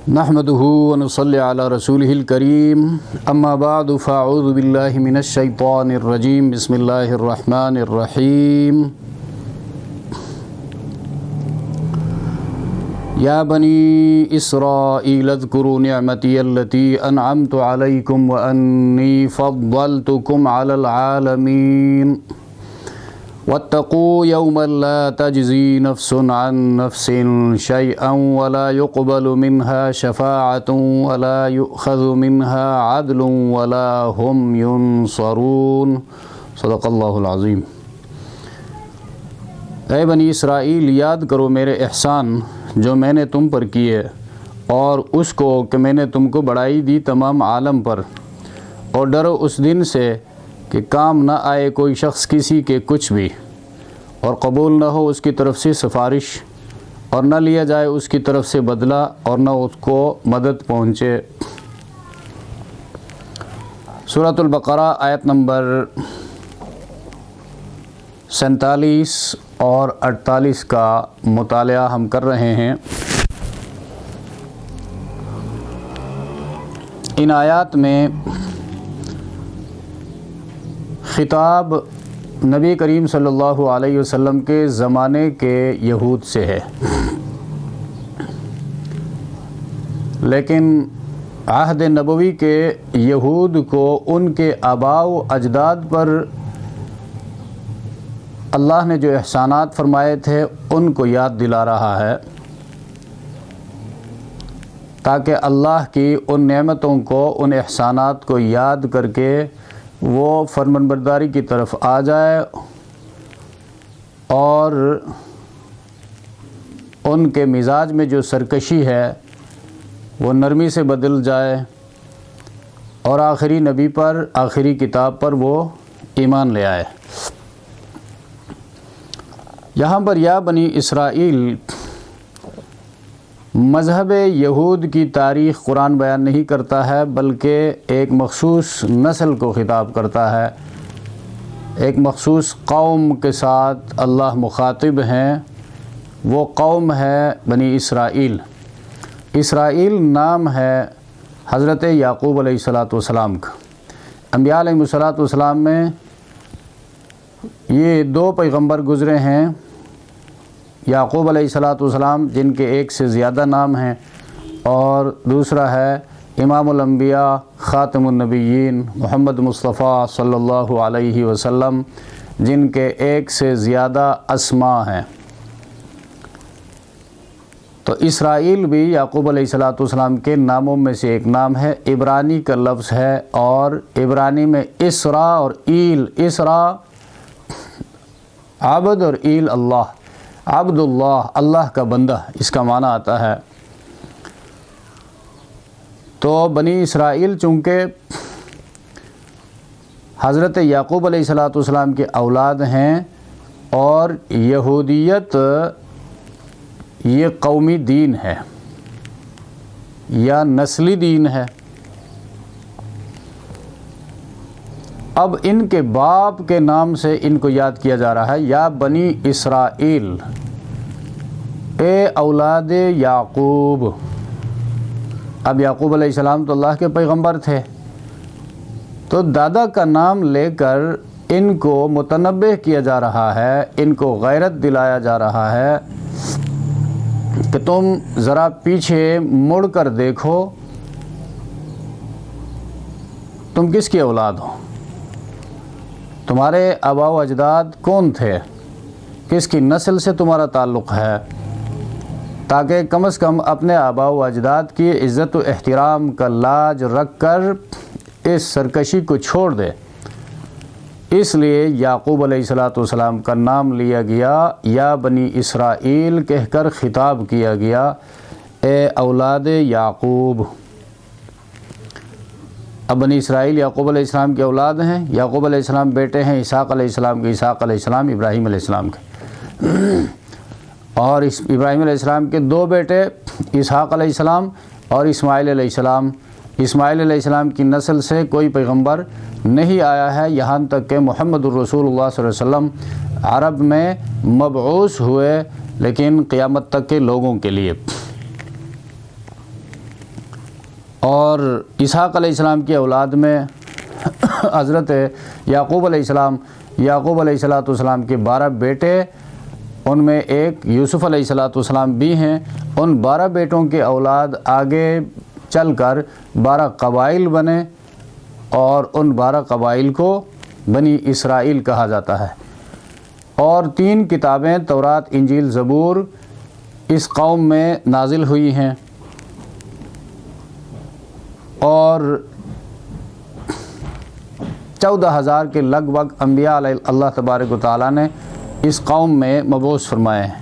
نحمده ونصلي على رسوله الكريم اما بعد فاعوذ بالله من الشيطان الرجيم بسم الله الرحمن الرحيم يا بني إسرائيل اذكروا نعمتي التي أنعمت عليكم وأني فضلتكم على العالمين واتقوا يوما لا تجزي نفس عن نفس شيئا ولا يقبل منها شفاعة ولا يؤخذ منها عدل ولا هم ينصرون صدق اللہ العظیم۔ اے بنی اسرائیل، یاد کرو میرے احسان جو میں نے تم پر کیے، اور اس کو کہ میں نے تم کو بڑائی دی تمام عالم پر، اور ڈرو اس دن سے کہ کام نہ آئے کوئی شخص کسی کے کچھ بھی، اور قبول نہ ہو اس کی طرف سے سفارش، اور نہ لیا جائے اس کی طرف سے بدلہ، اور نہ اس کو مدد پہنچے۔ سورۃ البقرہ آیت نمبر 47 اور 48 کا مطالعہ ہم کر رہے ہیں۔ ان آیات میں خطاب نبی کریم صلی اللہ علیہ وسلم کے زمانے کے یہود سے ہے، لیکن عہد نبوی کے یہود کو ان کے آباء و اجداد پر اللہ نے جو احسانات فرمائے تھے ان کو یاد دلا رہا ہے، تاکہ اللہ کی ان نعمتوں کو، ان احسانات کو یاد کر کے وہ فرمانبرداری کی طرف آ جائے اور ان کے مزاج میں جو سرکشی ہے وہ نرمی سے بدل جائے، اور آخری نبی پر، آخری کتاب پر وہ ایمان لے آئے۔ یہاں پر یا بنی اسرائیل مذہب یہود کی تاریخ قرآن بیان نہیں کرتا ہے، بلکہ ایک مخصوص نسل کو خطاب کرتا ہے، ایک مخصوص قوم کے ساتھ اللہ مخاطب ہیں۔ وہ قوم ہے بنی اسرائیل۔ اسرائیل نام ہے حضرت یعقوب علیہ السلام کا۔ انبیاء علیہ السلام میں یہ دو پیغمبر گزرے ہیں، یعقوب علیہ السلام جن کے ایک سے زیادہ نام ہیں، اور دوسرا ہے امام الانبیاء خاتم النبیین محمد مصطفیٰ صلی اللہ علیہ وسلم جن کے ایک سے زیادہ اسماء ہیں۔ تو اسرائیل بھی یعقوب علیہ السلام کے ناموں میں سے ایک نام ہے، عبرانی کا لفظ ہے، اور عبرانی میں اسرا اور ایل، اسرا عبد اور ایل اللہ، عبد اللہ، اللہ کا بندہ، اس کا معنی آتا ہے۔ تو بنی اسرائیل چونکہ حضرت یعقوب علیہ السلام کے اولاد ہیں، اور یہودیت یہ قومی دین ہے یا نسلی دین ہے۔ اب ان کے باپ کے نام سے ان کو یاد کیا جا رہا ہے، یا بنی اسرائیل، اے اولاد یعقوب۔ اب یعقوب علیہ السلام تو اللہ کے پیغمبر تھے، تو دادا کا نام لے کر ان کو متنبہ کیا جا رہا ہے، ان کو غیرت دلایا جا رہا ہے کہ تم ذرا پیچھے مڑ کر دیکھو، تم کس کی اولاد ہو، تمہارے آباء و اجداد کون تھے، کس کی نسل سے تمہارا تعلق ہے، تاکہ کم از کم اپنے آباء و اجداد کی عزت و احترام کا لاج رکھ کر اس سرکشی کو چھوڑ دے۔ اس لیے یعقوب علیہ السلام کا نام لیا گیا، یا بنی اسرائیل کہہ کر خطاب کیا گیا، اے اولاد یعقوب۔ اب بنی اسرائیل یعقوب علیہ السلام کے اولاد ہیں، یعقوب علیہ السلام بیٹے ہیں اسحاق علیہ السلام کے، اسحاق علیہ السلام ابراہیم علیہ السلام کے، اور ابراہیم علیہ السلام کے دو بیٹے اسحاق علیہ السلام اور اسماعیل علیہ السلام۔ اسماعیل علیہ السلام کی نسل سے کوئی پیغمبر نہیں آیا ہے، یہاں تک کہ محمد الرسول اللہ صلی اللہ علیہ وسلم عرب میں مبعوث ہوئے، لیکن قیامت تک کے لوگوں کے لیے۔ اور اسحاق علیہ السلام کی اولاد میں حضرت یعقوب علیہ السلام کے 12 بیٹے، ان میں ایک یوسف علیہ السلام بھی ہیں۔ ان 12 بیٹوں کے اولاد آگے چل کر 12 قبائل بنے، اور ان 12 قبائل کو بنی اسرائیل کہا جاتا ہے۔ اور 3 کتابیں تورات، انجیل، زبور اس قوم میں نازل ہوئی ہیں، اور 14,000 کے لگ بھگ انبیاء علیہ اللہ تبارک و تعالیٰ نے اس قوم میں مبعوث فرمائے ہیں۔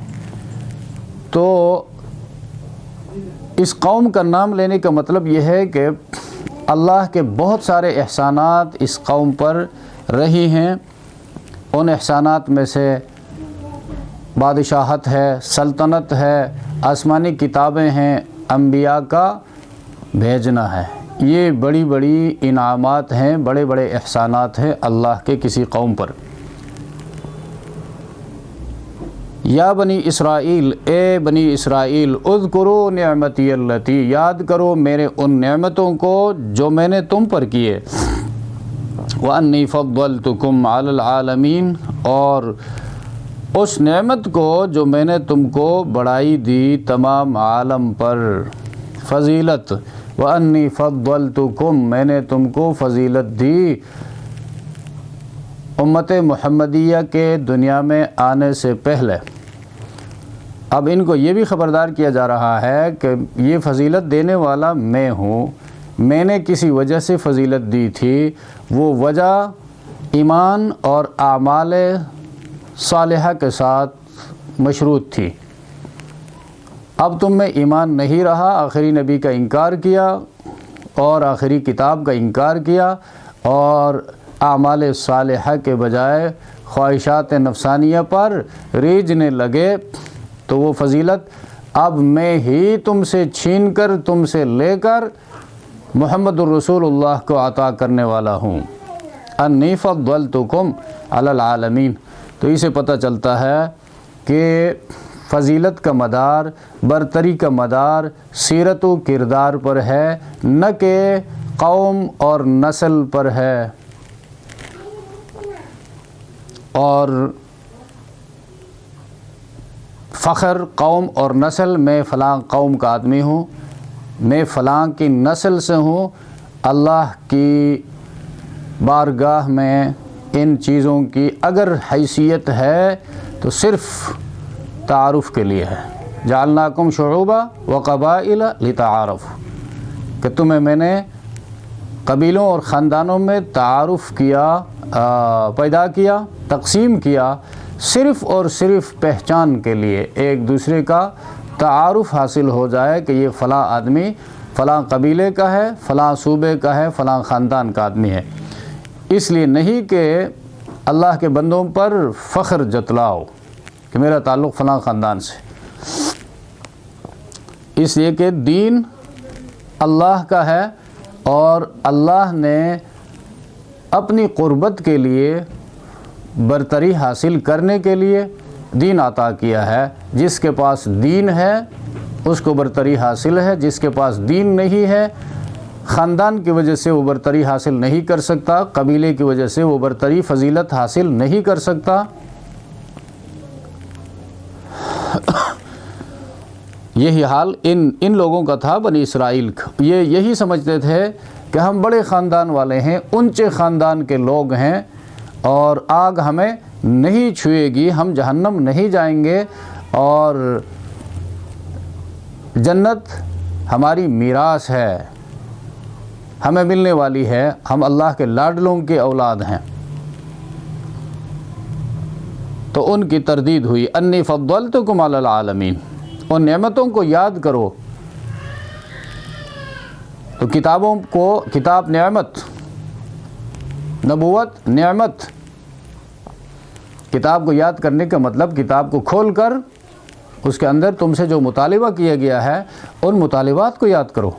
تو اس قوم کا نام لینے کا مطلب یہ ہے کہ اللہ کے بہت سارے احسانات اس قوم پر رہی ہیں۔ ان احسانات میں سے بادشاہت ہے، سلطنت ہے، آسمانی کتابیں ہیں، انبیاء کا بھیجنا ہے۔ یہ بڑی بڑی انعامات ہیں، بڑے بڑے احسانات ہیں اللہ کے کسی قوم پر۔ یا بنی اسرائیل، اے بنی اسرائیل، اذکروا نعمتی اللتی، یاد کرو میرے ان نعمتوں کو جو میں نے تم پر کیے، وانی فضلتکم علی العالمین، اور اس نعمت کو جو میں نے تم کو بڑائی دی تمام عالم پر، فضیلت، وانی فضلتکم، میں نے تم کو فضیلت دی امت محمدیہ کے دنیا میں آنے سے پہلے۔ اب ان کو یہ بھی خبردار کیا جا رہا ہے کہ یہ فضیلت دینے والا میں ہوں، میں نے کسی وجہ سے فضیلت دی تھی، وہ وجہ ایمان اور اعمال صالحہ کے ساتھ مشروط تھی۔ اب تم میں ایمان نہیں رہا، آخری نبی کا انکار کیا اور آخری کتاب کا انکار کیا، اور اعمال صالحہ کے بجائے خواہشات نفسانیہ پر ریجھنے لگے، تو وہ فضیلت اب میں ہی تم سے چھین کر، تم سے لے کر محمد الرسول اللہ کو عطا کرنے والا ہوں۔ انی فضلتکم علی العالمین۔ تو اسے پتہ چلتا ہے کہ فضیلت کا مدار، برتری کا مدار سیرت و کردار پر ہے، نہ کہ قوم اور نسل پر ہے۔ اور فخر قوم اور نسل، میں فلاں قوم کا آدمی ہوں، میں فلاں کی نسل سے ہوں، اللہ کی بارگاہ میں ان چیزوں کی اگر حیثیت ہے تو صرف تعارف کے لیے ہے۔ جعلناکم شعوبا وقبائل لتعارفوا، کہ تمہیں میں نے قبیلوں اور خاندانوں میں تعارف کیا، پیدا کیا، تقسیم کیا، صرف اور صرف پہچان کے لیے، ایک دوسرے کا تعارف حاصل ہو جائے کہ یہ فلاں آدمی فلاں قبیلے کا ہے، فلاں صوبے کا ہے، فلاں خاندان کا آدمی ہے۔ اس لیے نہیں کہ اللہ کے بندوں پر فخر جتلاؤ کہ میرا تعلق فلاں خاندان سے، اس لیے کہ دین اللہ کا ہے، اور اللہ نے اپنی قربت کے لیے، برتری حاصل کرنے کے لیے دین عطا کیا ہے۔ جس کے پاس دین ہے اس کو برتری حاصل ہے، جس کے پاس دین نہیں ہے، خاندان کی وجہ سے وہ برتری حاصل نہیں کر سکتا، قبیلے کی وجہ سے وہ برتری فضیلت حاصل نہیں کر سکتا۔ یہی حال ان لوگوں کا تھا، بنی اسرائیل کا۔ یہ یہی سمجھتے تھے کہ ہم بڑے خاندان والے ہیں، اونچے خاندان کے لوگ ہیں، اور آگ ہمیں نہیں چھوئے گی، ہم جہنم نہیں جائیں گے، اور جنت ہماری میراث ہے، ہمیں ملنے والی ہے، ہم اللہ کے لاڈلوں کے اولاد ہیں۔ تو ان کی تردید ہوئی، انی فضلتکم علی العالمین، ان نعمتوں کو یاد کرو۔ تو کتابوں کو، کتاب نعمت، نبوت نعمت، کتاب کو یاد کرنے کا مطلب کتاب کو کھول کر اس کے اندر تم سے جو مطالبہ کیا گیا ہے ان مطالبات کو یاد کرو۔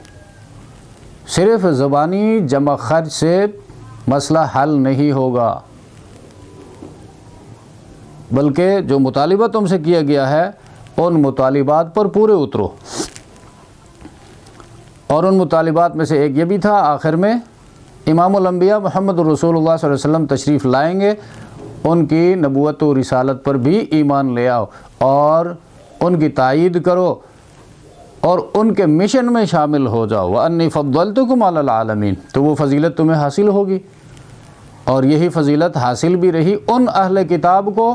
صرف زبانی جمع خرچ سے مسئلہ حل نہیں ہوگا، بلکہ جو مطالبہ تم سے کیا گیا ہے ان مطالبات پر پورے اترو، اور ان مطالبات میں سے ایک یہ بھی تھا آخر میں امام الانبیاء محمد رسول اللہ صلی اللہ علیہ وسلم تشریف لائیں گے، ان کی نبوت و رسالت پر بھی ایمان لے آؤ اور ان کی تائید کرو اور ان کے مشن میں شامل ہو جاؤ۔ وَأَنِّي فَضَّلْتُكُمْ عَلَى الْعَالَمِينَ، تو وہ فضیلت تمہیں حاصل ہوگی، اور یہی فضیلت حاصل بھی رہی ان اہل کتاب کو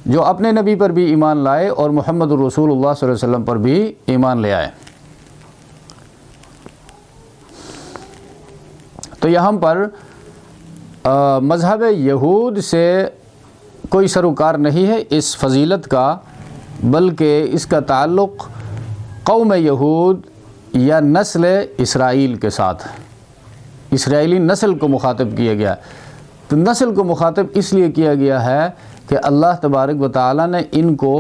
جو اپنے نبی پر بھی ایمان لائے اور محمد رسول اللہ صلی اللہ علیہ وسلم پر بھی ایمان لے آئے۔ تو یہاں پر مذہب یہود سے کوئی سروکار نہیں ہے اس فضیلت کا، بلکہ اس کا تعلق قوم یہود یا نسل اسرائیل کے ساتھ، اسرائیلی نسل کو مخاطب کیا گیا۔ تو نسل کو مخاطب اس لیے کیا گیا ہے کہ اللہ تبارک و تعالیٰ نے ان کو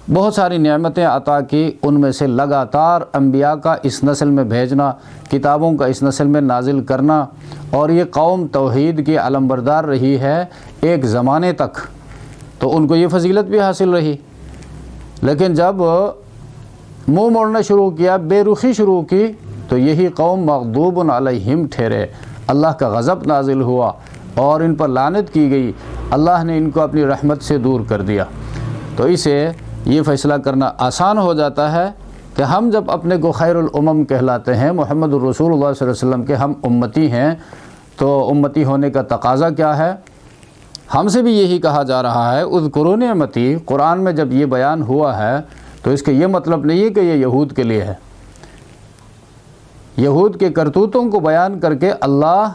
بہت ساری نعمتیں عطا کی، ان میں سے لگاتار انبیاء کا اس نسل میں بھیجنا، کتابوں کا اس نسل میں نازل کرنا، اور یہ قوم توحید کی علمبردار رہی ہے ایک زمانے تک، تو ان کو یہ فضیلت بھی حاصل رہی۔ لیکن جب منہ موڑنا شروع کیا، بے رخی شروع کی، تو یہی قوم مغضوب علیہم ٹھہرے، اللہ کا غضب نازل ہوا اور ان پر لعنت کی گئی، اللہ نے ان کو اپنی رحمت سے دور کر دیا۔ تو اسے یہ فیصلہ کرنا آسان ہو جاتا ہے کہ ہم جب اپنے کو خیر الامم کہلاتے ہیں، محمد الرسول اللہ صلی اللہ علیہ وسلم کے ہم امتی ہیں، تو امتی ہونے کا تقاضا کیا ہے؟ ہم سے بھی یہی کہا جا رہا ہے اذکروا نعمتی، قرآن میں جب یہ بیان ہوا ہے تو اس کا یہ مطلب نہیں ہے کہ یہ یہود کے لیے ہے۔ یہود کے کرتوتوں کو بیان کر کے اللہ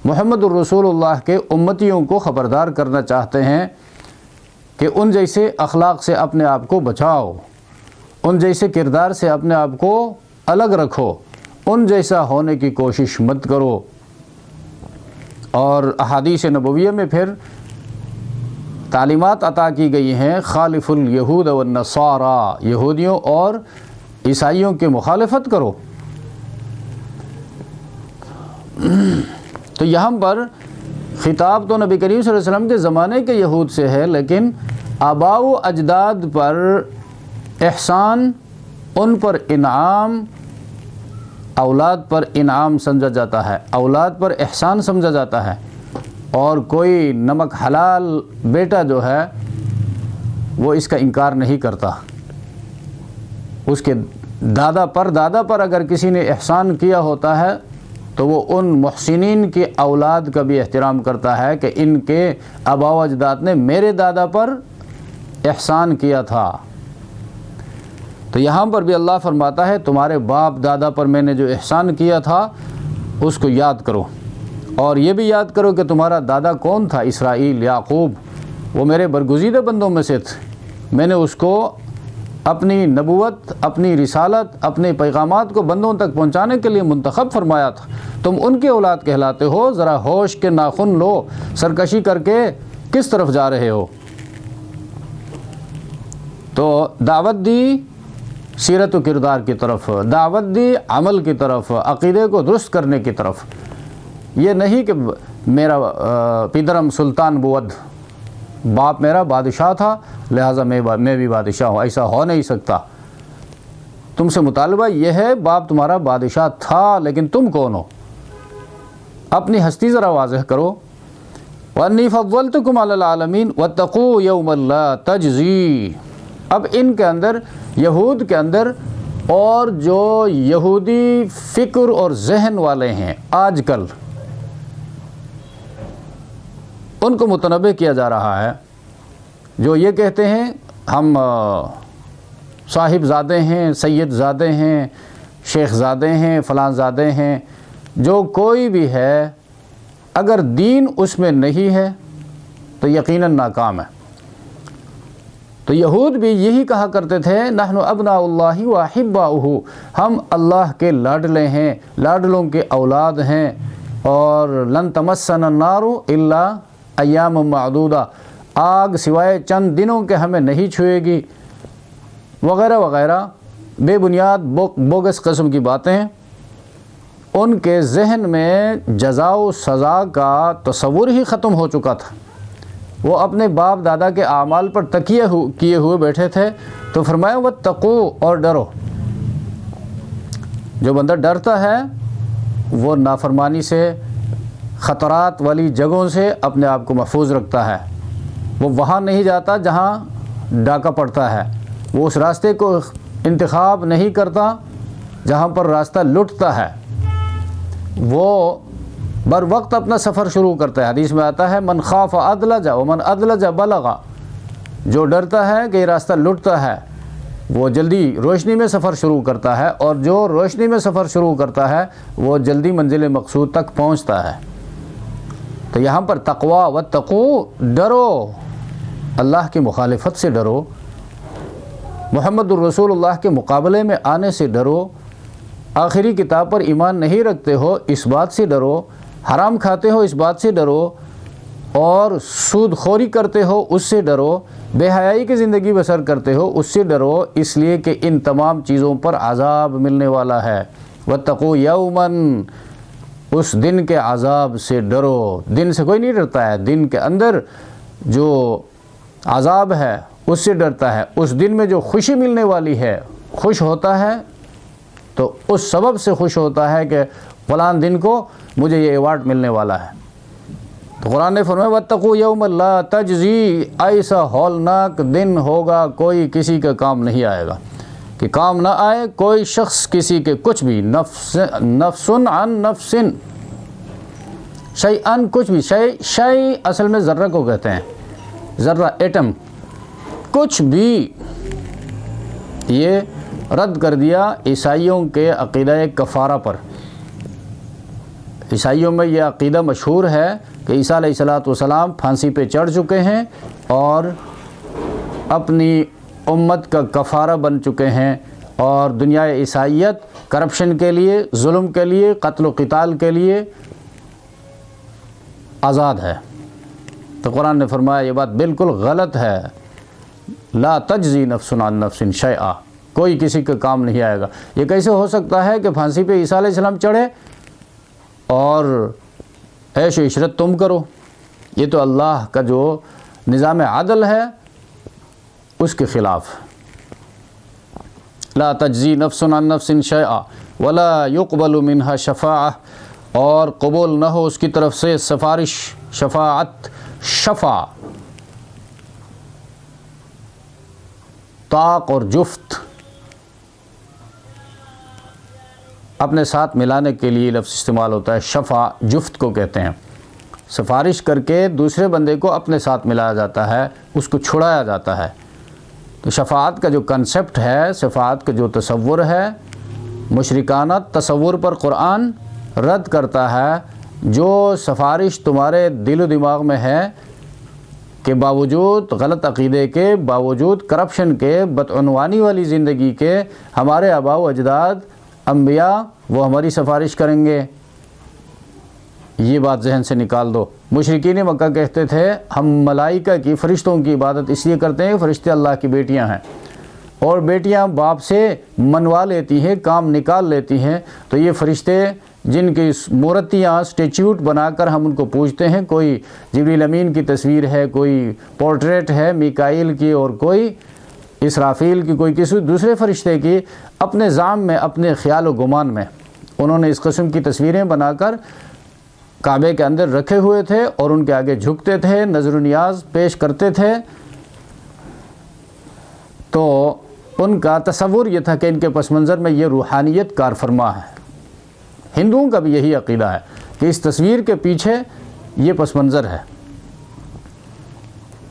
محمد الرسول اللہ کے امتیوں کو خبردار کرنا چاہتے ہیں کہ ان جیسے اخلاق سے اپنے آپ کو بچاؤ، ان جیسے کردار سے اپنے آپ کو الگ رکھو، ان جیسا ہونے کی کوشش مت کرو۔ اور احادیث نبویہ میں پھر تعلیمات عطا کی گئی ہیں، خالف الیہود والنصارى، یہودیوں اور عیسائیوں کی مخالفت کرو۔ تو یہاں پر خطاب تو نبی کریم صلی اللہ علیہ وسلم کے زمانے کے یہود سے ہے، لیکن آباء و اجداد پر احسان، ان پر انعام، اولاد پر انعام سمجھا جاتا ہے، اولاد پر احسان سمجھا جاتا ہے، اور کوئی نمک حلال بیٹا جو ہے وہ اس کا انکار نہیں کرتا۔ اس کے دادا پر اگر کسی نے احسان کیا ہوتا ہے تو وہ ان محسنین کی اولاد کا بھی احترام کرتا ہے کہ ان کے آباء و اجداد نے میرے دادا پر احسان کیا تھا۔ تو یہاں پر بھی اللہ فرماتا ہے تمہارے باپ دادا پر میں نے جو احسان کیا تھا اس کو یاد کرو، اور یہ بھی یاد کرو کہ تمہارا دادا کون تھا، اسرائیل، یعقوب، وہ میرے برگزیدہ بندوں میں سے تھے، میں نے اس کو اپنی نبوت، اپنی رسالت، اپنے پیغامات کو بندوں تک پہنچانے کے لیے منتخب فرمایا تھا۔ تم ان کی اولاد کہلاتے ہو، ذرا ہوش کے ناخن لو، سرکشی کر کے کس طرف جا رہے ہو؟ تو دعوت دی سیرت و کردار کی طرف، دعوت دی عمل کی طرف، عقیدے کو درست کرنے کی طرف، یہ نہیں کہ میرا پیدرم سلطان بود، باپ میرا بادشاہ تھا لہٰذا میں بھی بادشاہ ہوں، ایسا ہو نہیں سکتا۔ تم سے مطالبہ یہ ہے باپ تمہارا بادشاہ تھا لیکن تم کون ہو؟ اپنی ہستی ذرا واضح کرو۔ وَأَنِّي فَضَّلْتُكُمْ عَلَى الْعَالَمِينَ وَاتَّقُوا يَوْمًا لَا تَجْزِي۔ اب ان کے اندر، یہود کے اندر، اور جو یہودی فکر اور ذہن والے ہیں آج کل، ان کو متنبہ کیا جا رہا ہے، جو یہ کہتے ہیں ہم صاحب زادے ہیں، سید زادے ہیں، شیخ زادے ہیں، فلاں زادے ہیں، جو کوئی بھی ہے اگر دین اس میں نہیں ہے تو یقیناً ناکام ہے۔ تو یہود بھی یہی کہا کرتے تھے نحن ابناء اللہ و احباؤہ، ہم اللہ کے لاڈلے ہیں، لاڈلوں کے اولاد ہیں، اور لن تمسنا النار الا ایام معدودہ، آگ سوائے چند دنوں کے ہمیں نہیں چھوئے گی، وغیرہ وغیرہ بے بنیاد بوگس قسم کی باتیں۔ ان کے ذہن میں جزا و سزا کا تصور ہی ختم ہو چکا تھا۔ وہ اپنے باپ دادا کے اعمال پر تکیہ کیے ہوئے بیٹھے تھے، تو فرمایا واتقوا، اور ڈرو، جو بندہ ڈرتا ہے وہ نافرمانی سے، خطرات والی جگہوں سے اپنے آپ کو محفوظ رکھتا ہے، وہ وہاں نہیں جاتا جہاں ڈاکہ پڑتا ہے، وہ اس راستے کو انتخاب نہیں کرتا جہاں پر راستہ لٹتا ہے، وہ بر وقت اپنا سفر شروع کرتا ہے۔ حدیث میں آتا ہے من خاف ادلج ومن ادلج بلغ، جو ڈرتا ہے کہ یہ راستہ لٹتا ہے وہ جلدی روشنی میں سفر شروع کرتا ہے، اور جو روشنی میں سفر شروع کرتا ہے وہ جلدی منزل مقصود تک پہنچتا ہے۔ تو یہاں پر تقوی واتقو، ڈرو، اللہ کی مخالفت سے ڈرو، محمد الرسول اللہ کے مقابلے میں آنے سے ڈرو، آخری کتاب پر ایمان نہیں رکھتے ہو اس بات سے ڈرو، حرام کھاتے ہو اس بات سے ڈرو، اور سود خوری کرتے ہو اس سے ڈرو، بے حیائی کی زندگی بسر کرتے ہو اس سے ڈرو، اس لیے کہ ان تمام چیزوں پر عذاب ملنے والا ہے۔ واتقوا یوما، اس دن کے عذاب سے ڈرو۔ دن سے کوئی نہیں ڈرتا ہے، دن کے اندر جو عذاب ہے اس سے ڈرتا ہے۔ اس دن میں جو خوشی ملنے والی ہے، خوش ہوتا ہے تو اس سبب سے خوش ہوتا ہے کہ فلاں دن کو مجھے یہ ایوارڈ ملنے والا ہے۔ تو قرآن نے فرمایا واتقوا یوما لا تجزی، ایسا ہولناک دن ہوگا کوئی کسی کا کام نہیں آئے گا، کہ کام نہ آئے کوئی شخص کسی کے کچھ بھی، نفس عن نفس، شیئن کچھ بھی، شیء اصل میں ذرہ کو کہتے ہیں، ذرہ ایٹم، کچھ بھی۔ یہ رد کر دیا عیسائیوں کے عقیدہ کفارہ پر۔ عیسائیوں میں یہ عقیدہ مشہور ہے کہ عیسیٰ علیہ السلام پھانسی پہ چڑھ چکے ہیں اور اپنی امت کا کفارہ بن چکے ہیں، اور دنیا عیسائیت کرپشن کے لیے، ظلم کے لیے، قتل و قتال کے لیے آزاد ہے۔ تو قرآن نے فرمایا یہ بات بالکل غلط ہے، لا تجزی نفس عن نفس شیئا، کوئی کسی کا کام نہیں آئے گا۔ یہ کیسے ہو سکتا ہے کہ پھانسی پہ عیسیٰ علیہ السلام چڑھے اور عیش و عشرت تم کرو؟ یہ تو اللہ کا جو نظام عدل ہے اس کے خلاف۔ لا تجزی نفس عن نفس شیئا ولا يقبل منها شفاعہ، اور قبول نہ ہو اس کی طرف سے سفارش، شفاعت، شفا طاق اور جفت اپنے ساتھ ملانے کے لیے لفظ استعمال ہوتا ہے، شفا جفت کو کہتے ہیں۔ سفارش کر کے دوسرے بندے کو اپنے ساتھ ملایا جاتا ہے، اس کو چھڑایا جاتا ہے۔ تو شفاعت کا جو کنسپٹ ہے، شفاعت کا جو تصور ہے، مشرکانہ تصور پر قرآن رد کرتا ہے۔ جو سفارش تمہارے دل و دماغ میں ہے کہ باوجود غلط عقیدے کے، باوجود کرپشن کے، بدعنوانی والی زندگی کے، ہمارے آباء و اجداد انبیاء وہ ہماری سفارش کریں گے، یہ بات ذہن سے نکال دو۔ مشرکین مکہ کہتے تھے ہم ملائکہ کی، فرشتوں کی عبادت اس لیے کرتے ہیں، فرشتے اللہ کی بیٹیاں ہیں، اور بیٹیاں باپ سے منوا لیتی ہیں، کام نکال لیتی ہیں، تو یہ فرشتے جن کی مورتیاں، اسٹیچیوٹ بنا کر ہم ان کو پوجتے ہیں، کوئی جبریل امین کی تصویر ہے، کوئی پورٹریٹ ہے میکائیل کی، اور کوئی اسرافیل کی، کوئی کسی دوسرے فرشتے کی، اپنے زعم میں، اپنے خیال و گمان میں انہوں نے اس قسم کی تصویریں بنا کر کعبے کے اندر رکھے ہوئے تھے، اور ان کے آگے جھکتے تھے، نظر و نیاز پیش کرتے تھے۔ تو ان کا تصور یہ تھا کہ ان کے پس منظر میں یہ روحانیت کار فرما ہے۔ ہندوؤں کا بھی یہی عقیدہ ہے کہ اس تصویر کے پیچھے یہ پس منظر ہے۔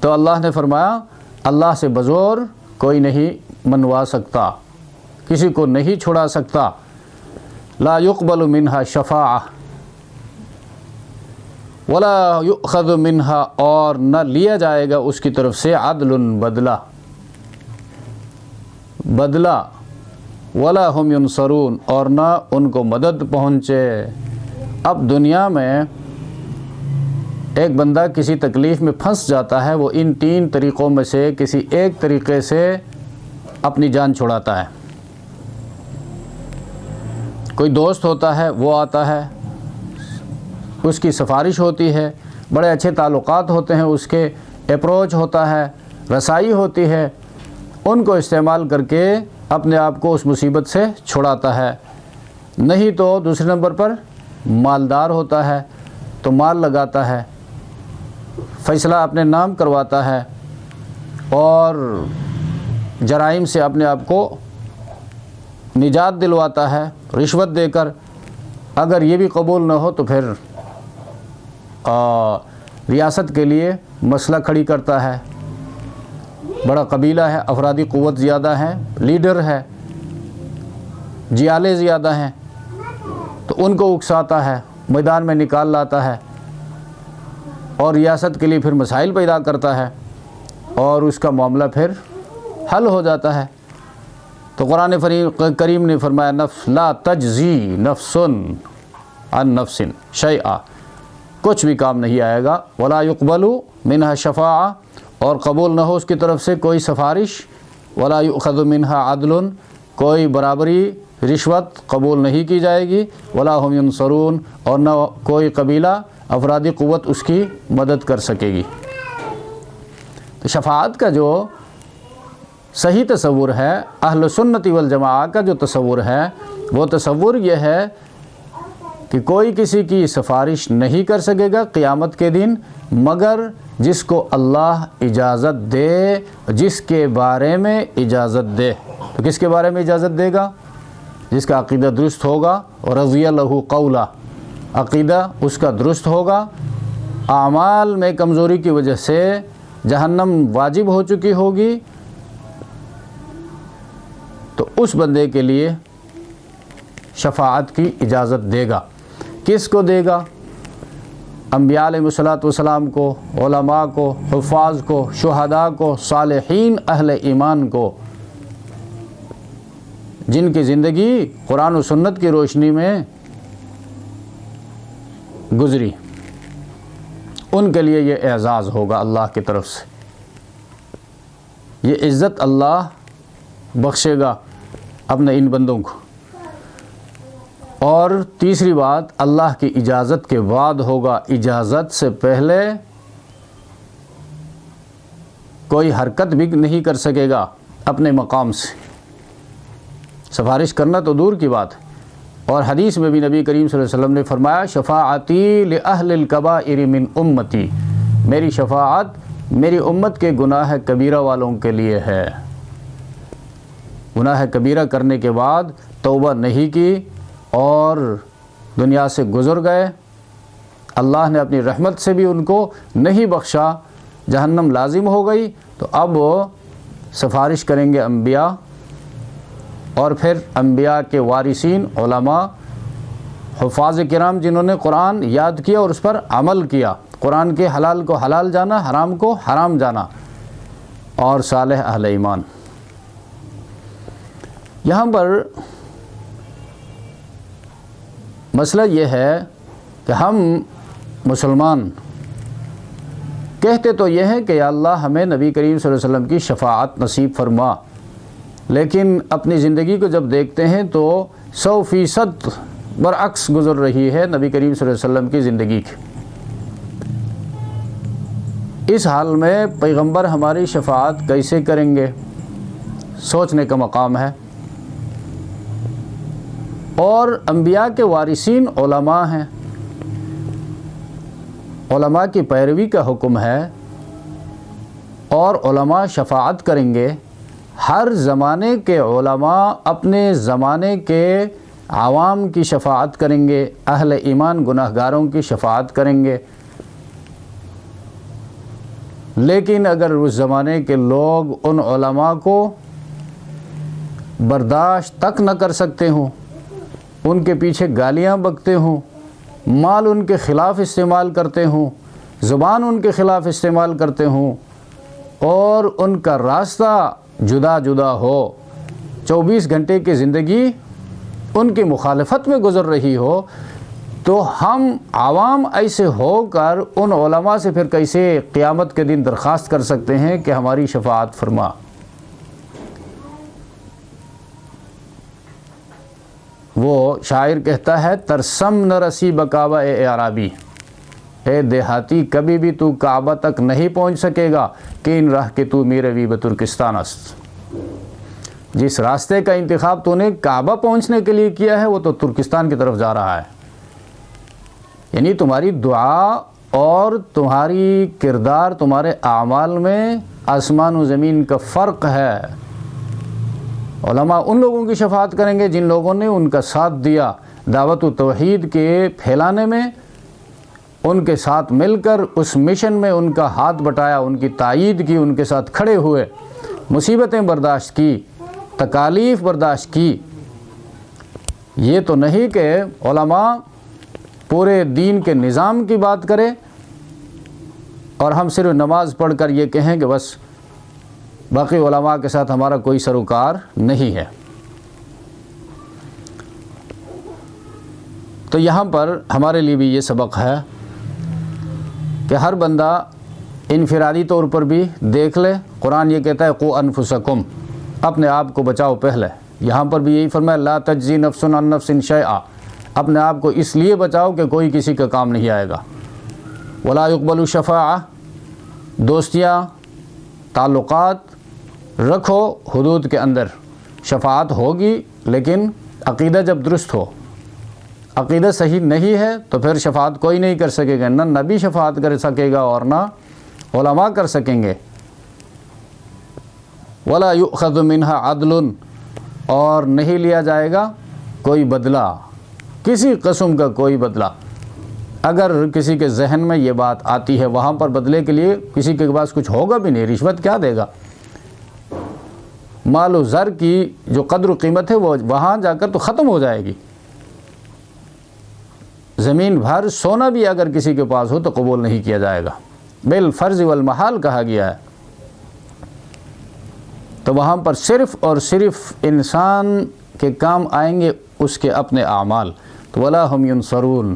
تو اللہ نے فرمایا اللہ سے بزور کوئی نہیں منوا سکتا، کسی کو نہیں چھڑا سکتا۔ لا يقبل منها شفاعہ ولا یؤخذ منها، اور نہ لیا جائے گا اس کی طرف سے عدل، بدلہ، ولا هم ينصرون، اور نہ ان کو مدد پہنچے۔ اب دنیا میں ایک بندہ کسی تکلیف میں پھنس جاتا ہے، وہ ان تین طریقوں میں سے کسی ایک طریقے سے اپنی جان چھڑاتا ہے۔ کوئی دوست ہوتا ہے، وہ آتا ہے، اس کی سفارش ہوتی ہے، بڑے اچھے تعلقات ہوتے ہیں، اس کے اپروچ ہوتا ہے، رسائی ہوتی ہے، ان کو استعمال کر کے اپنے آپ کو اس مصیبت سے چھڑاتا ہے۔ نہیں تو دوسرے نمبر پر مالدار ہوتا ہے تو مال لگاتا ہے، فیصلہ اپنے نام کرواتا ہے اور جرائم سے اپنے آپ کو نجات دلواتا ہے رشوت دے کر۔ اگر یہ بھی قبول نہ ہو تو پھر ریاست کے لیے مسئلہ کھڑی کرتا ہے، بڑا قبیلہ ہے، افرادی قوت زیادہ ہے، لیڈر ہے، جیالے زیادہ ہیں، تو ان کو اکساتا ہے، میدان میں نکال لاتا ہے اور ریاست کے لیے پھر مسائل پیدا کرتا ہے اور اس کا معاملہ پھر حل ہو جاتا ہے۔ تو قرآن کریم نے فرمایا نفس لا تجزی نفس عن نفس شیئا، کچھ بھی کام نہیں آئے گا، ولا یقبل منها شفاعہ، اور قبول نہ ہو اس کی طرف سے کوئی سفارش، ولا یؤخذ منها عدل، کوئی برابری رشوت قبول نہیں کی جائے گی، ولا هم ینصرون، اور نہ کوئی قبیلہ افرادی قوت اس کی مدد کر سکے گی۔ تو شفاعت کا جو صحیح تصور ہے، اہل سنت والجماعہ کا جو تصور ہے، وہ تصور یہ ہے کہ کوئی کسی کی سفارش نہیں کر سکے گا قیامت کے دن مگر جس کو اللہ اجازت دے، جس کے بارے میں اجازت دے۔ تو کس کے بارے میں اجازت دے گا؟ جس کا عقیدہ درست ہوگا، اور رضی لہ قولا، عقیدہ اس کا درست ہوگا، اعمال میں کمزوری کی وجہ سے جہنم واجب ہو چکی ہوگی، تو اس بندے کے لیے شفاعت کی اجازت دے گا۔ کس کو دے گا؟ انبیاء علیہ الصلوۃ والسلام کو، علماء کو، حفاظ کو، شہداء کو، صالحین اہل ایمان کو، جن کی زندگی قرآن و سنت کی روشنی میں گزری، ان کے لیے یہ اعزاز ہوگا اللہ کی طرف سے، یہ عزت اللہ بخشے گا اپنے ان بندوں کو۔ اور تیسری بات، اللہ کی اجازت کے بعد ہوگا، اجازت سے پہلے کوئی حرکت بھی نہیں کر سکے گا اپنے مقام سے، سفارش کرنا تو دور کی بات ہے۔ اور حدیث میں بھی نبی کریم صلی اللہ علیہ وسلم نے فرمایا شفاعتی لأہل الکبائر من امتی، میری شفاعت میری امت کے گناہ کبیرہ والوں کے لیے ہے۔ گناہ کبیرہ کرنے کے بعد توبہ نہیں کی اور دنیا سے گزر گئے، اللہ نے اپنی رحمت سے بھی ان کو نہیں بخشا، جہنم لازم ہو گئی، تو اب وہ سفارش کریں گے انبیاء، اور پھر انبیاء کے وارثین علماء، حفاظ کرام جنہوں نے قرآن یاد کیا اور اس پر عمل کیا، قرآن کے حلال کو حلال جانا، حرام کو حرام جانا، اور صالح اہل ایمان۔ یہاں پر مسئلہ یہ ہے کہ ہم مسلمان کہتے تو یہ ہیں کہ یا اللہ ہمیں نبی کریم صلی اللہ علیہ وسلم کی شفاعت نصیب فرما، لیکن اپنی زندگی کو جب دیکھتے ہیں تو 100% برعکس گزر رہی ہے نبی کریم صلی اللہ علیہ وسلم کی زندگی کی۔ اس حال میں پیغمبر ہماری شفاعت کیسے کریں گے؟ سوچنے کا مقام ہے۔ اور انبیاء کے وارثین علماء ہیں، علماء کی پیروی کا حکم ہے، اور علماء شفاعت کریں گے۔ ہر زمانے کے علماء اپنے زمانے کے عوام کی شفاعت کریں گے، اہل ایمان گناہگاروں کی شفاعت کریں گے۔ لیکن اگر اس زمانے کے لوگ ان علماء کو برداشت تک نہ کر سکتے ہوں، ان کے پیچھے گالیاں بکتے ہوں، مال ان کے خلاف استعمال کرتے ہوں، زبان ان کے خلاف استعمال کرتے ہوں، اور ان کا راستہ جدا جدا ہو، 24 گھنٹے کی زندگی ان کی مخالفت میں گزر رہی ہو، تو ہم عوام ایسے ہو کر ان علماء سے پھر کیسے قیامت کے دن درخواست کر سکتے ہیں کہ ہماری شفاعت فرما؟ وہ شاعر کہتا ہے ترسم نہ رسی بکعبہ اے عربی، اے دیہاتی کبھی بھی تو کعبہ تک نہیں پہنچ سکے گا کہ ان راہ کہ تو میرے وی بترکستان است۔ جس راستے کا انتخاب تو نے کعبہ پہنچنے کے لیے کیا ہے وہ تو ترکستان کی طرف جا رہا ہے. یعنی تمہاری دعا اور تمہاری کردار، تمہارے اعمال میں آسمان و زمین کا فرق ہے. علماء ان لوگوں کی شفاعت کریں گے جن لوگوں نے ان کا ساتھ دیا دعوت و توحید کے پھیلانے میں، ان کے ساتھ مل کر اس مشن میں ان کا ہاتھ بٹایا، ان کی تائید کی، ان کے ساتھ کھڑے ہوئے، مصیبتیں برداشت کی، تکالیف برداشت کی. یہ تو نہیں کہ علماء پورے دین کے نظام کی بات کرے اور ہم صرف نماز پڑھ کر یہ کہیں کہ بس باقی علماء کے ساتھ ہمارا کوئی سروکار نہیں ہے. تو یہاں پر ہمارے لیے بھی یہ سبق ہے کہ ہر بندہ انفرادی طور پر بھی دیکھ لے. قرآن یہ کہتا ہے قو انفسکم، اپنے آپ کو بچاؤ پہلے. یہاں پر بھی یہی فرمایا لا تجزی نفس عن نفس شیئا، اپنے آپ کو اس لیے بچاؤ کہ کوئی کسی کا کام نہیں آئے گا. ولا یقبل شفاعہ، دوستیاں تعلقات رکھو حدود کے اندر. شفاعت ہوگی لیکن عقیدہ جب درست ہو. عقیدہ صحیح نہیں ہے تو پھر شفاعت کوئی نہیں کر سکے گا، نہ نبی شفاعت کر سکے گا اور نہ علماء کر سکیں گے. ولا یؤخذ منها عدل، اور نہیں لیا جائے گا کوئی بدلہ، کسی قسم کا کوئی بدلہ. اگر کسی کے ذہن میں یہ بات آتی ہے وہاں پر بدلے کے لیے کسی کے پاس کچھ ہوگا بھی نہیں، رشوت کیا دے گا. مال و زر کی جو قدر و قیمت ہے وہ وہاں جا کر تو ختم ہو جائے گی. زمین بھر سونا بھی اگر کسی کے پاس ہو تو قبول نہیں کیا جائے گا. بالفرض والمحال کہا گیا ہے. تو وہاں پر صرف اور صرف انسان کے کام آئیں گے اس کے اپنے اعمال. تو ولا ہم ینصرون،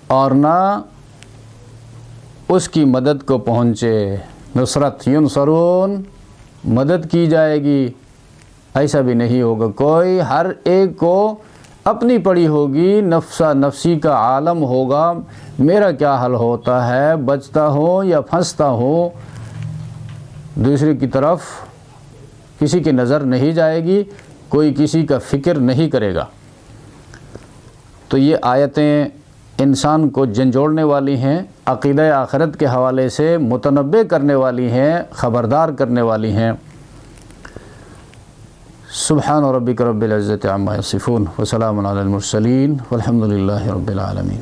اور نہ اس کی مدد کو پہنچے. نصرت، ینصرون، مدد کی جائے گی، ایسا بھی نہیں ہوگا. کوئی ہر ایک کو اپنی پڑی ہوگی، نفسا نفسی کا عالم ہوگا. میرا کیا حل ہوتا ہے، بچتا ہوں یا پھنستا ہوں. دوسرے کی طرف کسی کی نظر نہیں جائے گی، کوئی کسی کا فکر نہیں کرے گا. تو یہ آیتیں انسان کو جھنجھوڑنے والی ہیں، عقیدہ آخرت کے حوالے سے متنبہ کرنے والی ہیں، خبردار کرنے والی ہیں. سبحان ربک رب العزت عما یصفون وسلام علی المرسلین والحمد للہ رب العالمین.